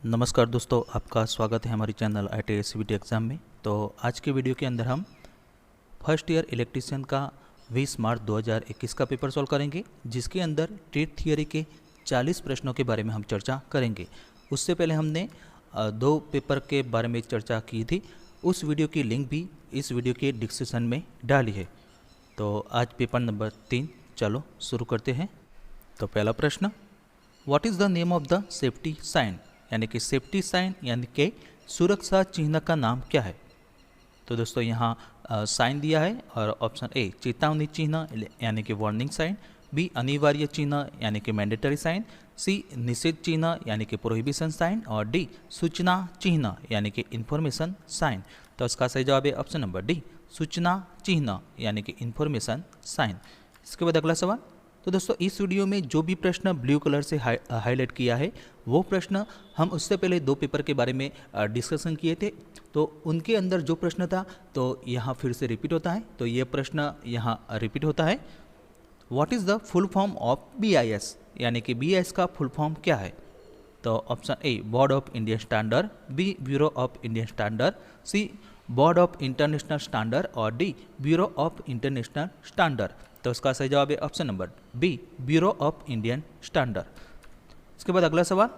नमस्कार दोस्तों, आपका स्वागत है हमारे चैनल IIT CVT एग्ज़ाम में। तो आज के वीडियो के अंदर हम फर्स्ट ईयर इलेक्ट्रीशियन का 20 मार्च 2021 का पेपर सॉल्व करेंगे, जिसके अंदर ट्रेड थियरी के 40 प्रश्नों के बारे में हम चर्चा करेंगे। उससे पहले हमने दो पेपर के बारे में चर्चा की थी, उस वीडियो की लिंक भी इस वीडियो के डिस्क्रिप्शन में डाली है। तो आज पेपर नंबर 3, चलो शुरू करते हैं। तो पहला प्रश्न, what is the name of the safety sign, यानी कि सेफ्टी साइन यानी कि सुरक्षा चिन्ह का नाम क्या है। तो दोस्तों यहाँ साइन दिया है और ऑप्शन ए चेतावनी चिन्ह यानी कि वार्निंग साइन, बी अनिवार्य चिन्ह यानी कि मैंडेटरी साइन, सी निषेध चिन्ह यानी कि प्रोहिबिशन साइन और डी सूचना चिन्ह यानी कि इंफॉर्मेशन साइन। तो इसका सही जवाब है ऑप्शन नंबर डी, सूचना चिन्ह यानी कि इंफॉर्मेशन साइन। इसके बाद अगला सवाल, तो दोस्तों इस वीडियो में जो भी प्रश्न ब्लू कलर से हाईलाइट किया है वो प्रश्न हम उससे पहले दो पेपर के बारे में डिस्कशन किए थे, तो उनके अंदर जो प्रश्न था तो यहाँ फिर से रिपीट होता है। तो ये प्रश्न यहाँ रिपीट होता है, what is the full form of BIS, यानी कि BIS का फुल फॉर्म क्या है। तो option A board of Indian standard, B bureau of Indian standard, C board of international standard और D bureau of international standard. तो उसका सही जवाब है option number B, bureau of Indian standard. इसके बाद अगला सवाल,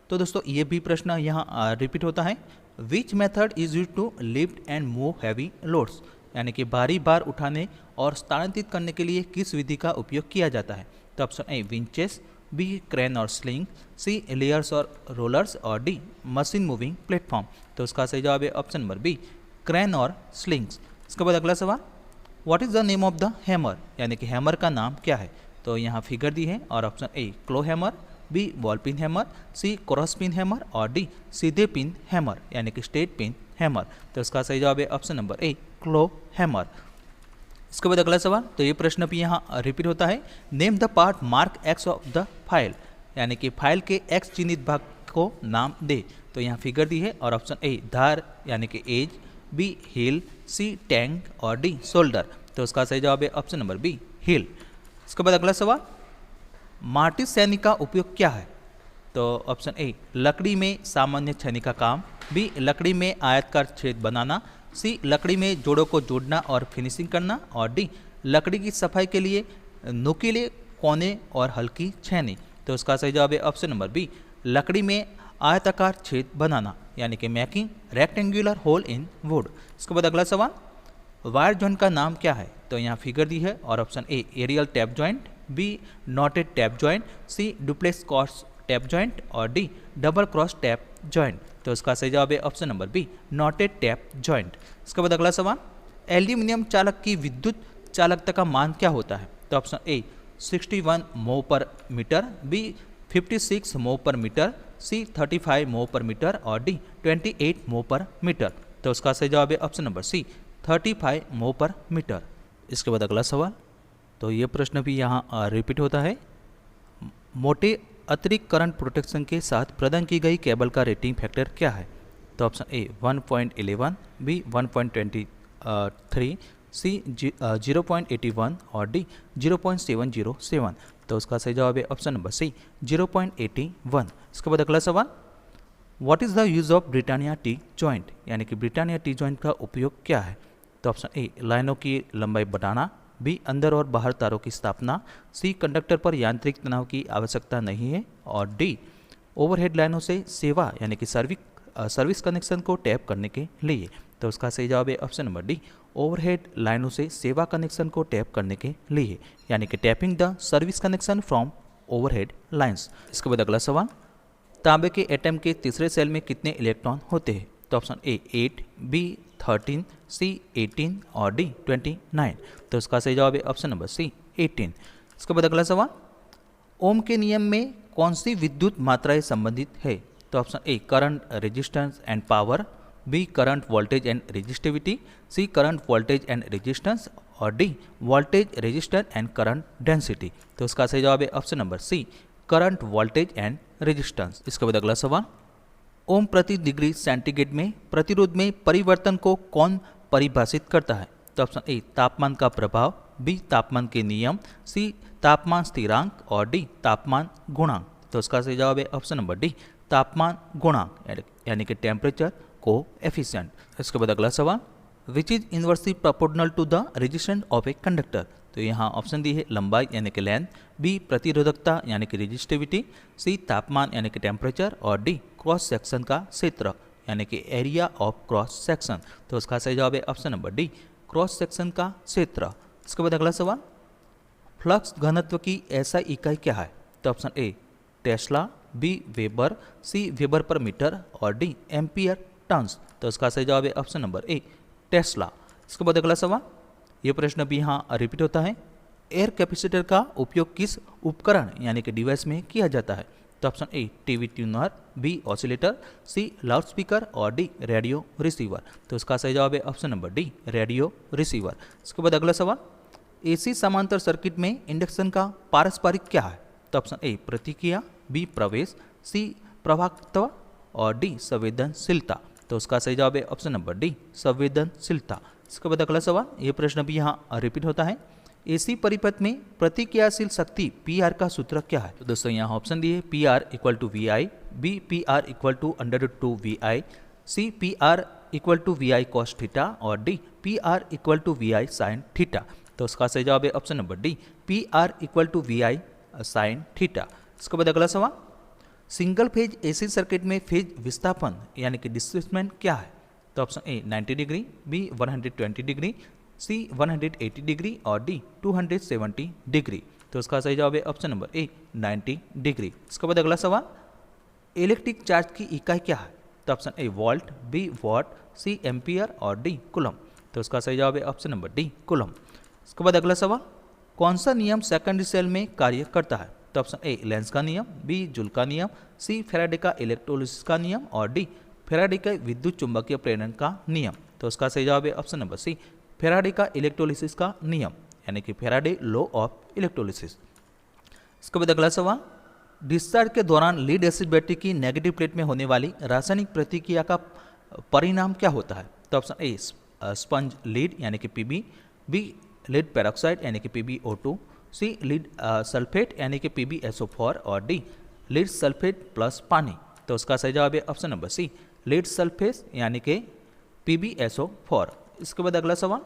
तो दोस्तों ये भी प्रश्न यहाँ रिपीट होता है, which method is use to lift and move heavy loads, यानी कि भारी भार उठाने और स्थानांतरित करने के लिए किस विधि का उपयोग किया जाता है। तो ऑप्शन ए विंचेस, बी क्रेन और स्लिंग, सी लेयर्स और रोलर्स और डी मशीन मूविंग प्लेटफॉर्म। तो उसका सही जवाब है ऑप्शन नंबर बी, क्रेन और स्लिंग्स। इसके बाद अगला सवाल, what is the name of the hammer, यानी कि हैमर का नाम क्या है। तो यहाँ फिगर दी है और option A claw hammer, B ball pin hammer, C cross pin hammer और डी सीधे पिन हैमर यानी कि स्ट्रेट पिन हैमर। तो इसका सही जवाब है option number A, claw hammer. इसके बाद अगला सवाल, तो ये प्रश्न भी यहाँ रिपीट होता है, name the part mark x of the file, यानी कि फाइल के एक्स चिन्हित भाग को नाम दे। तो यहाँ फिगर दी है और ऑप्शन ए धार यानी कि एज, बी हिल, सी टैंक और डी शोल्डर। तो उसका सही जवाब है ऑप्शन नंबर बी, हिल। इसके बाद अगला सवाल, मार्टिस छेनी का उपयोग क्या है। तो ऑप्शन ए लकड़ी में सामान्य छेनी का काम, बी लकड़ी में आयताकार छेद बनाना, सी लकड़ी में जोड़ों को जोड़ना और फिनिशिंग करना और डी लकड़ी की सफाई के लिए नुकीले कोने और हल्की छेनी। तो उसका सही जवाब है ऑप्शन नंबर बी, लकड़ी में आयताकार छेद बनाना यानी कि making rectangular hole in wood. इसके बाद अगला सवाल, वायर जॉइंट का नाम क्या है। तो यहाँ फिगर दी है और option A aerial tap joint, B knotted tap joint, C duplex cross tap joint और D double cross tap joint. तो इसका सही जवाब है option number B, knotted tap joint. इसके बाद अगला सवाल, एल्यूमिनियम चालक की विद्युत चालकता का मान क्या होता है। तो ऑप्शन ए 61 mho पर मीटर, बी 56 mho पर मीटर, सी 35 mho पर मीटर और डी 28 mho पर मीटर। तो उसका सही जवाब है ऑप्शन नंबर सी, 35 mho पर मीटर। इसके बाद अगला सवाल, तो ये प्रश्न भी यहाँ रिपीट होता है, मोटे अतिरिक्त करंट प्रोटेक्शन के साथ प्रदान की गई केबल का रेटिंग फैक्टर क्या है। तो ऑप्शन ए 1.11, बी 1.23, सी 0.81 और डी 0.707। तो उसका सही जवाब है ऑप्शन नंबर सी, 0.81। इसके बाद अगला सवाल, what is the use of Britannia T joint, यानी कि ब्रिटानिया टी जॉइंट का उपयोग क्या है। तो ऑप्शन ए लाइनों की लंबाई बढ़ाना, बी अंदर और बाहर तारों की स्थापना, सी कंडक्टर पर यांत्रिक तनाव की आवश्यकता नहीं है और डी ओवरहेड लाइनों से सेवा यानी कि सर्विस कनेक्शन को टैप करने के लिए। तो उसका सही जवाब है ऑप्शन नंबर डी, ओवरहेड लाइनों से सेवा कनेक्शन को टैप करने के लिए यानी कि tapping the service connection from overhead lines. इसके बाद अगला सवाल, तांबे के एटम के तीसरे सेल में कितने इलेक्ट्रॉन होते हैं। तो ऑप्शन ए 8, बी 13, सी 18 और डी 29। तो उसका सही जवाब है ऑप्शन नंबर सी, 18। इसके बाद अगला सवाल, ओम के नियम में कौन सी विद्युत मात्राएं संबंधित है। तो option A current, resistance and power, B current, voltage and resistivity, C current, voltage and resistance और D voltage, resistor and current density. तो उसका सही जवाब है option number C, current, voltage and resistance. इसके बाद अगला सवाल, ओम प्रति डिग्री सेंटीग्रेड में प्रतिरोध में परिवर्तन को कौन परिभाषित करता है। तो ऑप्शन ए तापमान का प्रभाव, बी तापमान के नियम, सी तापमान स्थिरांक और डी तापमान गुणांक। तो उसका सही जवाब है ऑप्शन नंबर डी, तापमान गुणांक यानी कि टेम्परेचर कोएफिशिएंट। इसके बाद अगला सवाल, which is inversely proportional to the resistance of a conductor. तो यहाँ ऑप्शन दी है लंबाई यानी कि लेंथ, बी प्रतिरोधकता यानी कि रेजिस्टिविटी, सी तापमान यानी कि टेम्परेचर और डी क्रॉस सेक्शन का क्षेत्र यानी कि एरिया ऑफ क्रॉस सेक्शन। तो उसका सही जवाब है option number D, cross section का क्षेत्र। इसके बाद अगला सवाल, फ्लक्स घनत्व की ऐसा इकाई क्या है। तो option A Tesla, B Weber, C Weber per metre और डी एम्पियर टर्न्स। तो उसका सही जवाब है ऑप्शन नंबर ए टेस्ला। इसके बाद अगला सवाल, ये प्रश्न भी यहाँ रिपीट होता है, एयर कैपेसिटर का उपयोग किस उपकरण यानी कि डिवाइस में किया जाता है। तो option A TV tuner, B oscillator, C loudspeaker और डी रेडियो रिसीवर। तो इसका सही जवाब है option number D radio receiver. इसके बाद अगला सवाल, एसी समांतर सर्किट में इंडक्शन का पारस्परिक क्या है। तो ऑप्शन ए प्रतिक्रिया, बी प्रवेश, सी प्रभावत्व और डी संवेदनशीलता। तो उसका सही जवाब है ऑप्शन नंबर डी संवेदनशीलता। इसके बाद अगला सवाल, ये प्रश्न भी यहाँ रिपीट होता है, एसी परिपथ में प्रतिक्रियाशील शक्ति पी आर का सूत्र क्या है। तो दोस्तों यहाँ ऑप्शन दिए P R equal to V I, B P R equal to √2 V I, C P R equal to V I cos theta और D P R equal to V I sine theta. तो उसका सही जवाब है option number D P R equal to V I sine theta. इसके बाद अगला सवाल, सिंगल फेज एसी सर्किट में फेज विस्थापन यानी कि डिस्प्लेसमेंट क्या है। तो option A 90 degree, B 120 degree, C 180 degree और डी 270 डिग्री। तो उसका सही जवाब है ऑप्शन नंबर ए 90 डिग्री। इसके बाद अगला सवाल, इलेक्ट्रिक चार्ज की इकाई क्या है। तो option A volt, B watt, C ampere और डी कूलम। तो उसका सही जवाब है ऑप्शन नंबर डी कूलम। इसके बाद अगला सवाल, कौन सा नियम सेकेंडरी सेल में कार्य करता है। तो ऑप्शन ए लेंस का नियम, बी जूल का नियम, सी फैराडे का इलेक्ट्रोलिसिस का नियम और डी फैराडे का विद्युत चुंबकीय प्रेरण का नियम। तो उसका सही जवाब है ऑप्शन नंबर सी फैराडे का इलेक्ट्रोलिसिस का नियम यानी कि फैराडे लॉ ऑफ इलेक्ट्रोलिसिस। इसके बाद अगला सवाल, डिस्चार्ज के दौरान लीड एसिड बैटरी की नेगेटिव प्लेट में होने वाली रासायनिक प्रतिक्रिया का परिणाम क्या होता है। तो ऑप्शन ए स्पंज लीड यानी कि पीबी, बी लीड पेरोक्साइड यानी कि PbO2, सी लीड सल्फेट यानी कि PbSO4 और डी लीड सल्फेट प्लस पानी। तो उसका सही जवाब है option number C lead sulphate यानी कि PbSO4। इसके बाद अगला सवाल,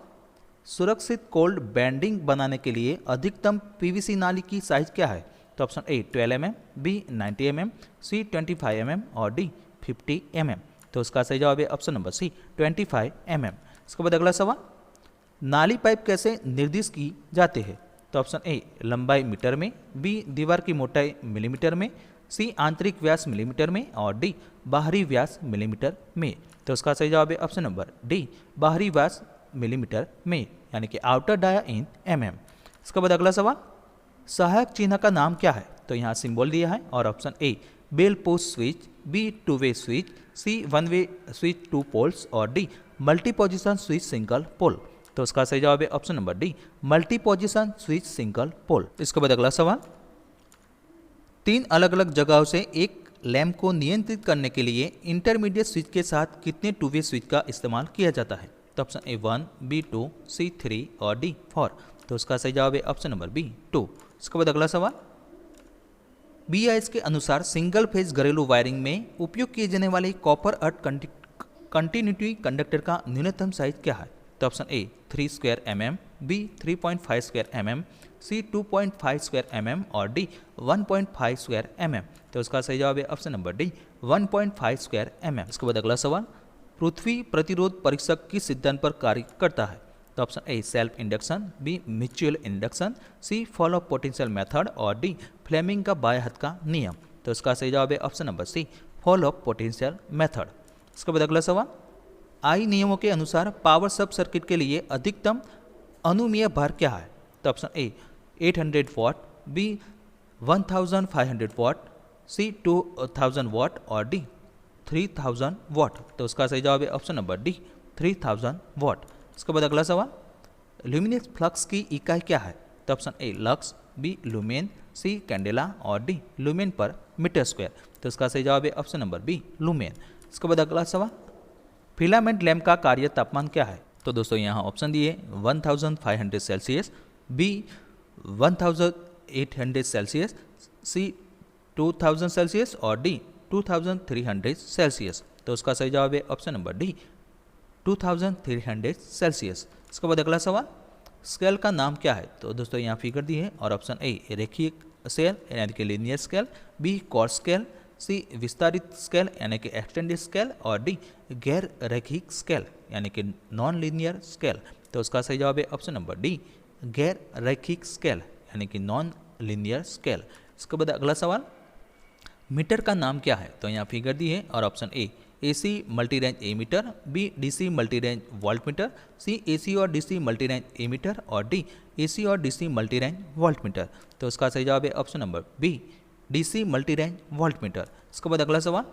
सुरक्षित कोल्ड बैंडिंग बनाने के लिए अधिकतम पीवीसी नाली की साइज क्या है। तो option A 12 mm, B 90 mm, C 25 mm और डी 50 mm। तो उसका सही जवाब है ऑप्शन नंबर सी 25 mm। इसके बाद अगला सवाल, नाली पाइप कैसे निर्दिष्ट की जाते हैं। तो ऑप्शन ए लंबाई मीटर में, बी दीवार की मोटाई मिलीमीटर में, सी आंतरिक व्यास मिलीमीटर में और डी बाहरी व्यास मिलीमीटर में। तो उसका सही जवाब है ऑप्शन नंबर डी बाहरी व्यास मिलीमीटर में यानी कि आउटर डाया इन mm। इसके बाद अगला सवाल, सहायक चिन्ह का नाम क्या है। तो यहाँ सिंबल दिया है और option A bell push switch, B two way switch, C one way switch 2 poles और D multi position switch single pole. तो उसका सही जवाब है option number D multi position switch single pole. इसके बाद अगला सवाल, 3 अलग अलग जगहों से एक लैंप को नियंत्रित करने के लिए इंटरमीडिएट स्विच के साथ कितने 2 वे स्विच का इस्तेमाल किया जाता है। तो ऑप्शन ए 1, बी 2, सी 3 और डी 4। तो उसका सही जवाब है ऑप्शन नंबर बी 2। इसके बाद अगला सवाल, BIS के अनुसार सिंगल फेज घरेलू वायरिंग में उपयोग किए जाने वाले कॉपर अर्थ कंटिन्यूटी कंडक्टर का न्यूनतम साइज क्या है। तो option A 3 square mm, B 3.5 square mm, C 2.5 square mm और डी 1.5 स्क्वायर mm। तो उसका सही जवाब है option number D 1.5 square mm। इसके बाद अगला सवाल, पृथ्वी प्रतिरोध परीक्षक किस सिद्धांत पर कार्य करता है। तो option A self induction, B mutual induction, C follow potential method और डी फ्लेमिंग का बाएं हाथ का नियम। तो उसका सही जवाब है option number C follow potential method. इसके बाद अगला सवाल, आई नियमों के अनुसार पावर सब सर्किट के लिए अधिकतम अनुमेय भार क्या है। तो ऑप्शन ए 800 वाट, बी 1500 वाट, सी 2000 वाट और डी 3000 वाट। तो उसका सही जवाब है ऑप्शन नंबर डी 3000 वाट। इसके बाद अगला सवाल, ल्यूमिनेस फ्लक्स की इकाई क्या है। तो option A lux, B lumen, C candela और D lumen per metre square. तो इसका सही जवाब है ऑप्शन नंबर बी लुमेन। इसके बाद अगला सवाल, फिलामेंट लैंप का कार्य तापमान क्या है। तो दोस्तों यहाँ ऑप्शन दिए 1500 सेल्सियस, बी 1800 सेल्सियस, सी 2000 सेल्सियस और डी 2300 सेल्सियस। तो उसका सही जवाब है ऑप्शन नंबर डी 2300 सेल्सियस। इसके बाद अगला सवाल, स्केल का नाम क्या है? तो दोस्तों यहाँ फिगर दी है और ऑप्शन ए रेखीय स्केल यानी कि linear scale, B chord scale, C विस्तारित स्केल यानी कि एक्सटेंडेड स्केल और डी गैर रैखिक स्केल यानी कि नॉन लीनियर स्केल। तो उसका सही जवाब है ऑप्शन नंबर डी गैर रैखिक स्केल यानी कि नॉन लीनियर स्केल। इसके बाद अगला सवाल, मीटर का नाम क्या है? तो यहाँ फिगर दी है और option A AC multi range ammeter, B DC multi range volt meter, C AC और डीसी मल्टी रेंज एमीटर और डी एसी और DC multi range volt meter. तो उसका सही जवाब है option number B DC multi range volt meter. इसके बाद अगला सवाल,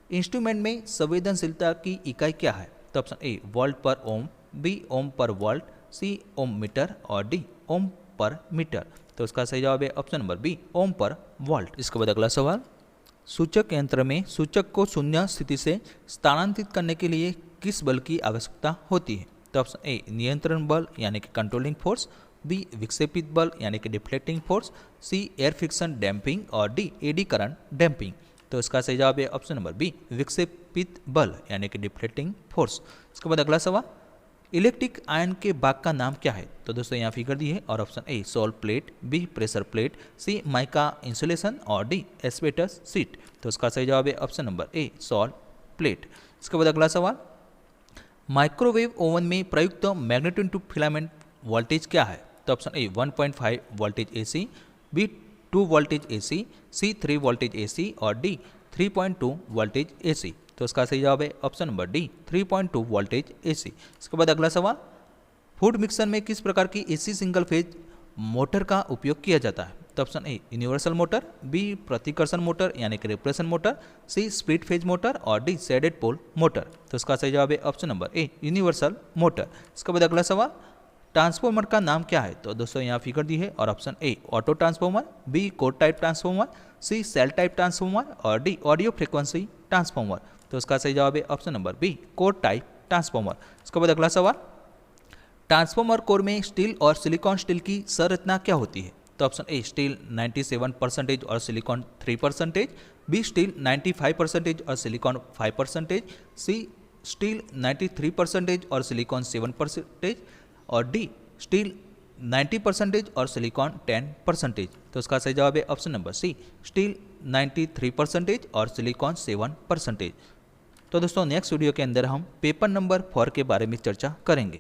इंस्ट्रूमेंट में संवेदनशीलता की इकाई क्या है? तो ऑप्शन ए वोल्ट पर ओम, बी ओम पर वोल्ट, सी ओम मीटर और डी ओम पर मीटर। तो उसका सही जवाब है ऑप्शन नंबर बी ओम पर वोल्ट। इसके बाद अगला सवाल, सूचक यंत्र में सूचक को शून्य स्थिति से स्थानांतरित करने के लिए किस बल की आवश्यकता होती है? तो ऑप्शन ए नियंत्रण बल यानी कि कंट्रोलिंग फोर्स, बी विक्षेपित बल यानी कि डिफ्लेक्टिंग फोर्स, सी एयर फ्रिक्शन डैम्पिंग और डी एडी करंट डैम्पिंग। तो इसका सही जवाब है ऑप्शन नंबर बी विक्षेपित बल यानी कि डिफ्लेक्टिंग फोर्स। इसके बाद अगला सवाल, इलेक्ट्रिक आयन के भाग का नाम क्या है? तो दोस्तों यहाँ फिगर दी है और option A sole plate, B pressure plate, C mica insulation और डी एस्बेस्टस शीट। तो उसका सही जवाब है option number A sole plate. इसके बाद अगला सवाल, माइक्रोवेव ओवन में प्रयुक्त मैग्नेटिक टू फिलामेंट वोल्टेज क्या है? तो option A 1.5 voltage AC, B 2 voltage AC, C 3 voltage AC और डी 3.2 वोल्टेज एसी। तो उसका सही जवाब है option number D 3.2 voltage AC. इसके बाद अगला सवाल, फूड मिक्सर में किस प्रकार की एसी सिंगल फेज मोटर का उपयोग किया जाता है? तो option A universal motor, B प्रतिकर्षण मोटर यानी कि repulsion motor, C split phase motor और डी शेडेड पोल मोटर। तो उसका सही जवाब है option number A universal motor. इसके बाद अगला सवाल, ट्रांसफॉर्मर का नाम क्या है? तो दोस्तों यहाँ फिगर दी है और option A auto transformer, B core type transformer, C shell type transformer और डी ऑडियो फ्रीक्वेंसी ट्रांसफॉर्मर। तो उसका सही जवाब है option number B core type transformer. इसके बाद अगला सवाल, ट्रांसफॉर्मर कोर में स्टील और सिलिकॉन स्टील की संरचना क्या होती है? तो ऑप्शन ए स्टील 97% और सिलिकॉन 3%, बी स्टील 95% और सिलिकॉन 5%, सी स्टील 93% और सिलिकॉन 7% और डी स्टील 90% और सिलिकॉन 10%। तो उसका सही जवाब है ऑप्शन नंबर सी स्टील 93% और सिलिकॉन 7%। तो दोस्तों नेक्स्ट वीडियो के अंदर हम पेपर नंबर 4 के बारे में चर्चा करेंगे।